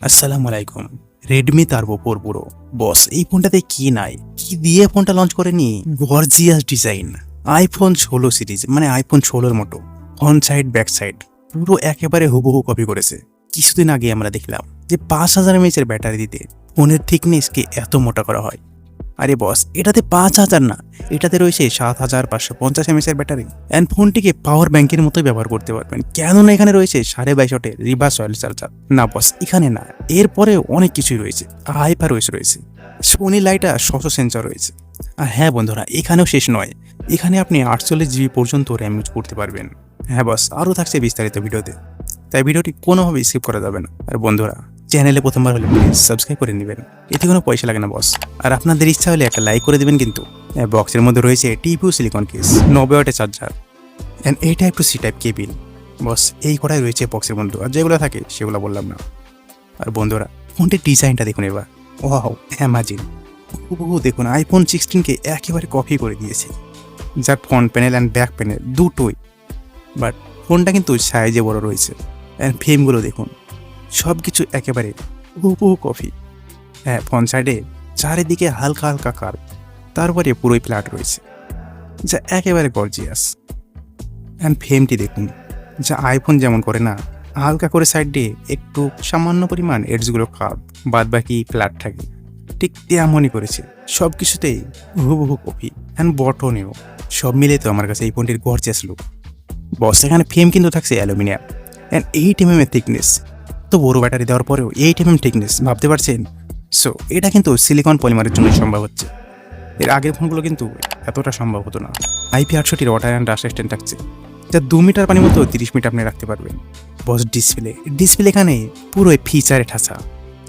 আসসালামু আলাইকুম। Redmi turbo 4 pro বস, এই ফোনটাতে কি নাই, কি দিয়ে ফোনটা লঞ্চ করেনি? গর্জিয়াস ডিজাইন, আইফোন 16 সিরিজ মানে আইফোন 16 মতো ফ্রন্ট সাইড ব্যাক সাইড পুরো একেবারে হুবহু কপি করেছে। কিছুদিন আগে আমরা দেখলাম যে 5000 এমএএইচ ব্যাটারি দিতে ফোনের থিকনেসকে এত মোটা করা হয়। আরে বস, এটাতে 5000 না, এটাতে রয়েছে 7550 এমএএইচ ব্যাটারি অ্যান্ড ফোনটিকে পাওয়ার ব্যাংকের মতোই ব্যবহার করতে পারবেন। কেন না এখানে রয়েছে 22.5 ওয়াটের রিভার্স অয়েল চার্জার। না বস, এখানে না, এরপরে অনেক কিছুই রয়েছে। হাইপার ওএস রয়েছে, সোনি লাইটা 600 সেন্সর রয়েছে। আর হ্যাঁ বন্ধুরা, এখানেও শেষ নয়, এখানে আপনি 48 জিবি পর্যন্ত র্যাম ইউজ করতে পারবেন। হ্যাঁ বস, আরও থাকছে বিস্তারিত ভিডিওতে, তাই ভিডিওটি কোনোভাবেই স্কিপ করা যাবে না। আর বন্ধুরা, চ্যানেলে প্রথমবার হলে প্লিজ সাবস্ক্রাইব করে নেবেন, এতে কোনো পয়সা লাগে না বস। আর আপনাদের ইচ্ছা হলে একটা লাইক করে দেবেন কিন্তু। বক্সের মধ্যে রয়েছে টিপিউ সিলিকন কেস, 90 ওয়াটের চার্জার অ্যান্ড এই type to C type cable. Boss, এই কটাই রয়েছে বক্সের মধ্যে, আর যেগুলো থাকে সেগুলো বললাম না। আর বন্ধুরা, ফোনটির ডিজাইনটা দেখুন এবার, ওয়াও অ্যামাজিন। দেখুন আইফোন 16কে একেবারে কপি করে দিয়েছে, যার front panel and back panel দুটোই, বাট ফোনটা কিন্তু সাইজে বড় রয়েছে। অ্যান্ড ফ্রেমগুলো দেখুন, সব কিছু একেবারে হুবহু কপি। হ্যাঁ, ফ্রন্ট সাইডে চারিদিকে হালকা হালকা কার্ভ, তারপরে পুরোই ফ্ল্যাট রয়েছে, যা একেবারে গর্জিয়াস। অ্যান্ড ফ্রেমটি দেখুন, যা আইফোন যেমন করে না, হালকা করে সাইড দিয়ে একটু সামান্য পরিমাণ এডজগুলো কার্ভ, বাদ বাকি ফ্ল্যাট থাকে, ঠিক তেমনই করেছে। সব কিছুতেই হুবহু কপি অ্যান্ড বটনেও, সব মিলে তো আমার কাছে এই ফোনটির গর্জিয়াস লুক। বস, এখানে ফ্রেম কিন্তু থাকছে অ্যালুমিনিয়াম অ্যান্ড 8 mm এর থিকনেস। তো বড় ব্যাটারি দেওয়ার পরেও 8 mm থিকনেস, ভাবতে পারছেন? সো এটা কিন্তু সিলিকন পলিমারের জন্য সম্ভব হচ্ছে, এর আগের ফোনগুলো কিন্তু এতটা সম্ভব হতো না। IP68 water and dust resistant থাকছে, যা 2 মিটার পানির মতো 30 মিনিট আপনি রাখতে পারবেন। বস, ডিসপ্লে এখানে পুরোই ফিচারে ঠাসা।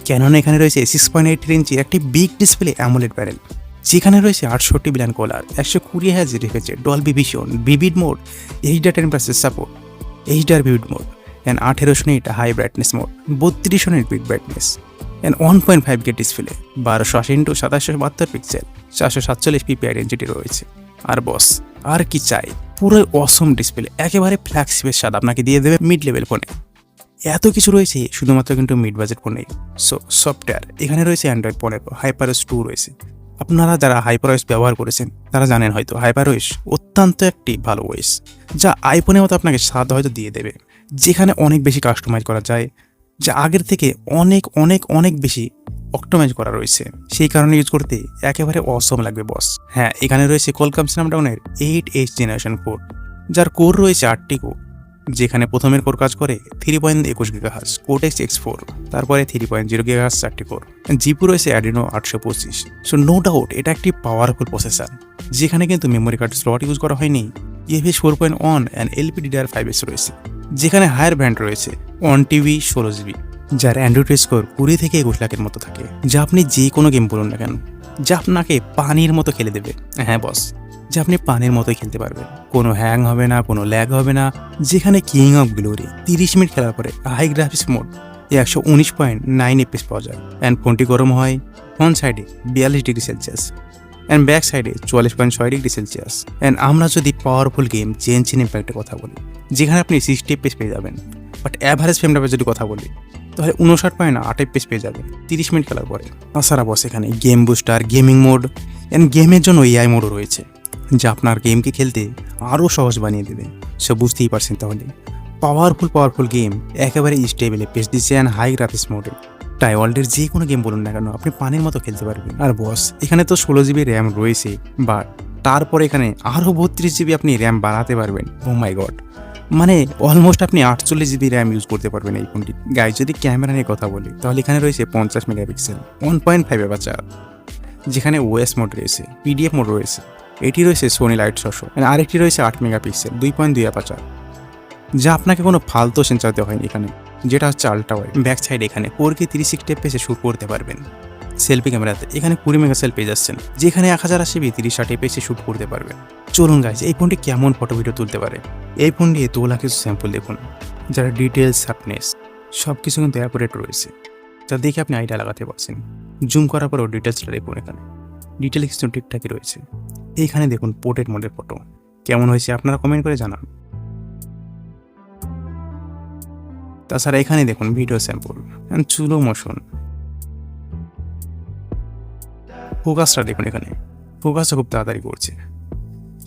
কেননা এখানে রয়েছে 6.8 ইঞ্চি একটি বিগ ডিসপ্লে অ্যামোলেড প্যানেল, যেখানে রয়েছে 68 billion colour, 120 Hz refresh rate, Dolby vision, vivid mode, HDR10+ support, HDR vivid mode and 1800 nit high brightness mode, 3200 nit peak brightness and 1.5K display, 1280x2772 pixel, 447 ppi density রয়েছে। আর বস, আর কি চাই? পুরোই অসম display, একেবারে ফ্ল্যাগশিপের স্বাদ আপনাকে দিয়ে দেবে মিড লেভেল ফোনে। এত কিছু রয়েছে শুধুমাত্র কিন্তু মিড বাজেট ফোনেই। সো সফটওয়্যার এখানে রয়েছে অ্যান্ড্রয়েড 15, হাইপারওএস 2 রয়েছে। আপনারা যারা হাইপারওএস ব্যবহার করেছেন তারা জানেন হয়তো হাইপারওএস অত্যন্ত একটি ভালো ওএস, যা আইফোনের মতো আপনাকে স্বাদ হয়তো দিয়ে দেবে, যেখানে অনেক বেশি কাস্টমাইজ করা যায়, যা আগের থেকে অনেক অনেক অনেক বেশি অপটিমাইজ করা রয়েছে। সেই কারণে ইউজ করতে একেবারে অসম লাগবে বস। হ্যাঁ, এখানে রয়েছে কোয়ালকম স্ন্যাপড্রাগনের 8H জেনারেশন 4, যার কোর রয়েছে 8টি কোর, যেখানে প্রথমের কোর কাজ করে 3.21 GHz কোটেক্স X4, তারপরে 3.0 GHz 4টি কোর, জিপি রয়েছে অ্যাডিনো 825। সো নো ডাউট এটা একটি পাওয়ারফুল প্রসেসর, যেখানে কিন্তু মেমোরি কার্ড স্লট ইউজ করা হয়নি। UFS 4.1 অ্যান্ড LPDDR5S রয়েছে, যেখানে হায়ার ব্যান্ড রয়েছে 1TB 16GB, যার অ্যান্ড্রয়েড স্কোর 20 থেকে 21 লাখের মতো থাকে, যা আপনি যে কোনো গেম বলুন না কেন, যা আপনাকে পানির মতো খেলে দেবে। হ্যাঁ বস, যে আপনি পানির মতোই খেলতে পারবেন, কোনো হ্যাং হবে না, কোনো ল্যাগ হবে না। যেখানে কিং অফ গ্লোরি 30 মিনিট খেলার পরে হাই গ্রাফিক্স মোড 119.9 FPS পাওয়া যায় অ্যান্ড ফোনটি গরম হয় ফ্রন্ট সাইডে 42°C অ্যান্ড ব্যাক সাইডে 44.6°C। অ্যান্ড আমরা যদি পাওয়ারফুল গেম জেনশিন ইম্প্যাক্টের কথা বলি, যেখানে আপনি 60 FPS পেয়ে যাবেন, বাট অ্যাভারেজ ফ্রেম রেটের যদি কথা বলি তাহলে 59.8 FPS পেয়ে যাবেন 30 মিনিট খেলার পরে। তাছাড়া বস, এখানে game booster, gaming mode and গেমের জন্য AI মোডও রয়েছে, যা আপনার গেমকে খেলতে আরও সহজ বানিয়ে দেবে। সে বুঝতেই পারছেন তাহলে, পাওয়ারফুল গেম একেবারে স্টেবল FPS দিচ্ছে অ্যান্ড হাই গ্রাফিক্স মোডে। তাই ওয়ার্ল্ডের যে কোনো গেম বলুন না কেন আপনি পানির মতো খেলতে পারবেন। আর বস, এখানে তো 16GB র্যাম রয়েছে, বাট তারপরে এখানে আরও 32GB আপনি র্যাম বাড়াতে পারবেন। ও মাই গড, মানে অলমোস্ট আপনি 48GB র্যাম ইউজ করতে পারবেন এই ফোনটি। গাইজ, যদি ক্যামেরা নিয়ে কথা বলি তাহলে এখানে রয়েছে 50 মেগাপিক্সেল, 1.5 অ্যাপারচার, যেখানে ওএস মোড রয়েছে, PDF মোড রয়েছে, এটি রয়েছে সোনি লাইট 600, আরেকটি রয়েছে 8 মেগাপিক্সেল 2.2 অ্যাপারচার, যা আপনাকে কোনো ফালতু সেন্সার দেওয়া হয়নি এখানে, যেটা হচ্ছে আল্ট্রা ওয়াইড। ব্যাক সাইড এখানে 4K 360 FPS শুট করতে পারবেন। সেলফি ক্যামেরাতে এখানে 20 মেগাপিক্সেল পেয়ে যাচ্ছেন, যেখানে 1080p 3060 FPS শুট করতে পারবেন। চলুন গাইজ, এই ফোনটি কেমন ফটো ভিডিও তুলতে পারে এই ফোন দিয়ে তোলা কিছু স্যাম্পল দেখুন, যারা ডিটেলস, শার্পনেস সব কিছু কিন্তু অ্যাকুরেট রয়েছে, যা দেখে আপনি আইডিয়া লাগাতে পারছেন। জুম করার পরেও ডিটেলসটা দেখুন, এখানে ডিটেলস কিছু ঠিকঠাকই রয়েছে। এইখানে দেখুন পোর্ট্রেট মোডের ফটো কেমন হয়েছে আপনারা কমেন্ট করে জানান। তাছাড়া এখানে দেখুন ভিডিও স্যাম্পল, স্লো মোশন, ফোকাসটা দেখুন, এখানে ফোকাসটা খুব তাড়াতাড়ি করছে।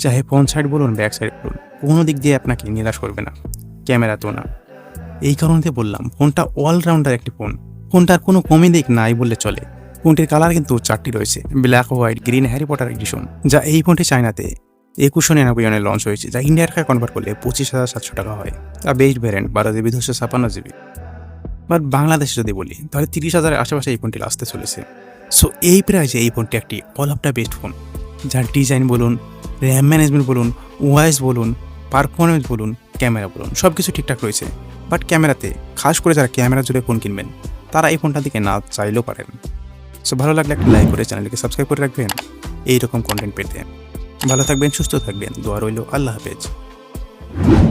চাহে ফ্রন্ট সাইড বলুন ব্যাক সাইড বলুন, কোনো দিক দিয়ে আপনাকে নিরাশ করবে না, ক্যামেরা তো না। এই কারণে বললাম ফোনটা অলরাউন্ডার একটি ফোন। ফোনটার কোনো কমি দিক নাই বললে চলে। ফোনটির কালার কিন্তু 4টি রয়েছে, black, white, green, Harry Potter edition. যা এই ফোনটি চায়নাতে 2199 লঞ্চ হয়েছে, যা ইন্ডিয়ার টাকায় কনভার্ট করলে 25,700 টাকা হয়। আর best variant 12GB 256GB। But বাংলাদেশে যদি বলি তাহলে 30,000-এর আশেপাশে এই ফোনটি আসতে চলেছে। সো এই প্রাইসে এই ফোনটি একটি all of the best phone, যার ডিজাইন বলুন, র্যাম ম্যানেজমেন্ট বলুন, ওয়াইস বলুন, পারফরমেন্স বলুন, ক্যামেরা বলুন, সব কিছু ঠিকঠাক রয়েছে। বাট ক্যামেরাতে, খাস করে যারা ক্যামেরা জুড়ে ফোন কিনবেন তারা এই ফোনটার দিকে না চাইলেও পারেন। সো ভালো লাগলে একটা লাইক করে চ্যানেলটিকে সাবস্ক্রাইব করে রাখবেন এইরকম কন্টেন্ট পেতে। ভালো থাকবেন, সুস্থ থাকবেন, দোয়া রইল। আল্লাহ হাফেজ।